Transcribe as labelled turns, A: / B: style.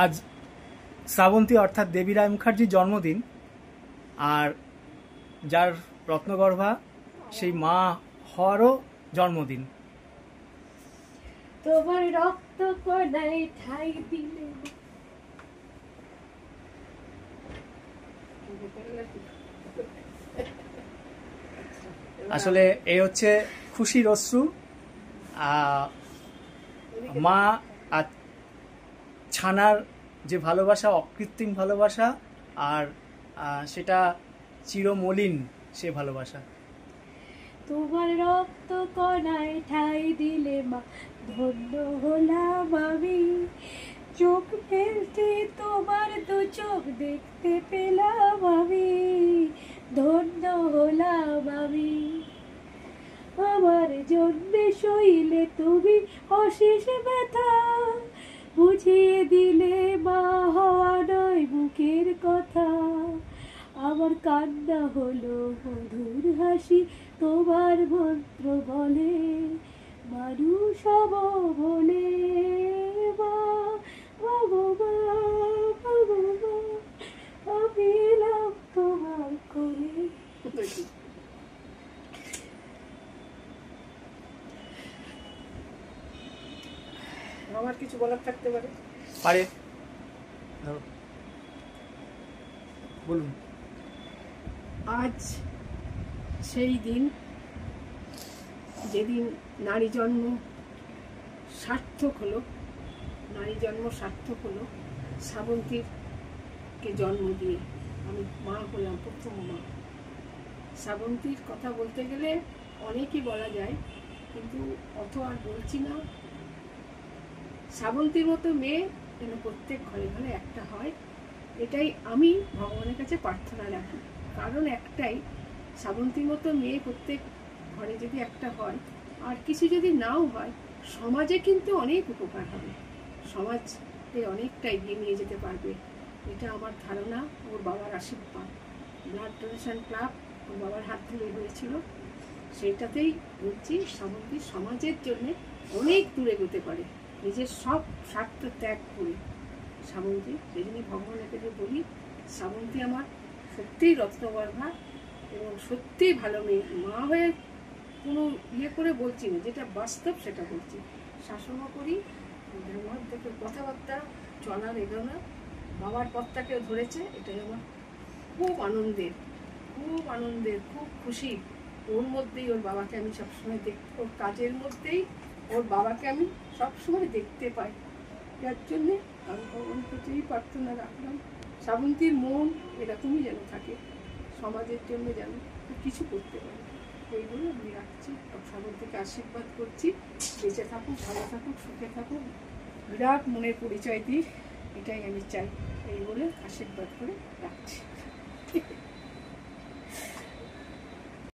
A: আজ শ্রাবন্তী অর্থাৎ দেবী রায় মুখার্জির জন্মদিন, আর যার রত্নগর্ভা সেই মা হওয়ারও জন্মদিন।
B: তোমার রক্ত কণায় ঠাই দিলে
A: আসলে এই হচ্ছে খুশির অশ্রু। মা আর ছানার যে ভালোবাসা, অকৃত্রিম ভালোবাসা, আর সেটা চিরমলিন সে ভালোবাসা।
B: তোমার রক্ত কণায় ঠাই দিলে মা, ধন্য হলাম আমি। চোখ ফেলতে তোমার দু চোখ দেখতে পেলাম আমি, ধন্য হলাম আমি। আমার জন্মে সইলে তুমি অশেষ ব্যথা, বুঝিয়ে দিলে মা হওয়া নয় মুখের কথা। আমার কান্না হলো মধুর হাসি, তোমার মন্ত্র বলে মানুষ হব বলে। মা ভগবা ভগবা আমি এলাম তোমার করে।
C: আমার কিছু বলার থাকতে পারে?
A: পারে, বলুন।
C: আজ সেই দিন যেদিন নারী জন্ম সার্থক হলো, নারী জন্ম সার্থক হলো। শ্রাবন্তীকে জন্ম দিয়ে আমি মা হলাম, প্রথম মা। শ্রাবন্তীর কথা বলতে গেলে অনেকই বলা যায়, কিন্তু অত আর বলছি না। শ্রাবন্তীর মতো মেয়ে যেন প্রত্যেক ঘরে ঘরে একটা হয়, এটাই আমি ভগবানের কাছে প্রার্থনা রাখি। কারণ একটাই, শ্রাবন্তীর মতো মেয়ে প্রত্যেক ঘরে যদি একটা হয়, আর কিছু যদি নাও হয়, সমাজে কিন্তু অনেক উপকার হবে, সমাজে অনেকটা এগিয়ে নিয়ে যেতে পারবে। এটা আমার ধারণা, ওর বাবার আশীর্বাদ। ব্লাড ডোনেশন ক্লাব ওর বাবার হাত ধরে হয়েছিল, সেইটাতেই বলছি শ্রাবন্তী সমাজের জন্যে অনেক দূরে এগোতে পারে, নিজের সব স্বার্থ ত্যাগ করে। শ্রাবন্তী, সেই জন্য ভগবানের কাছে বলি, শ্রাবন্তী আমার সত্যিই রত্নগর্ভা এবং সত্যিই ভালো মেয়ে। মা হয়ে কোনো ইয়ে করে বলছি না, যেটা বাস্তব সেটা বলছি। শাসনও করি, ব্যবহার থেকে কথাবার্তা, চলার এগোনো, বাবার পথটাকেও ধরেছে, এটাই আমার খুব আনন্দের, খুব আনন্দের, খুব খুশি। ওর মধ্যেই ওর বাবাকে আমি সবসময় ওর কাজের মধ্যেই ওর বাবাকে আমি সবসময় দেখতে পাই। যার জন্যে আমি ভগবানের কাছে প্রার্থনা রাখলাম, শ্রাবন্তীর মন এরকমই যেন থাকে, সমাজের জন্য যেন কিছু করতে পারে। এইগুলো আমি রাখছি, শ্রাবন্তীকে আশীর্বাদ করছি, বেঁচে থাকুক, ভালো থাকুক, সুখে থাকুক, বিরাট মনের পরিচয় দিই, এটাই আমি চাই। এই বলে আশীর্বাদ করে রাখছি।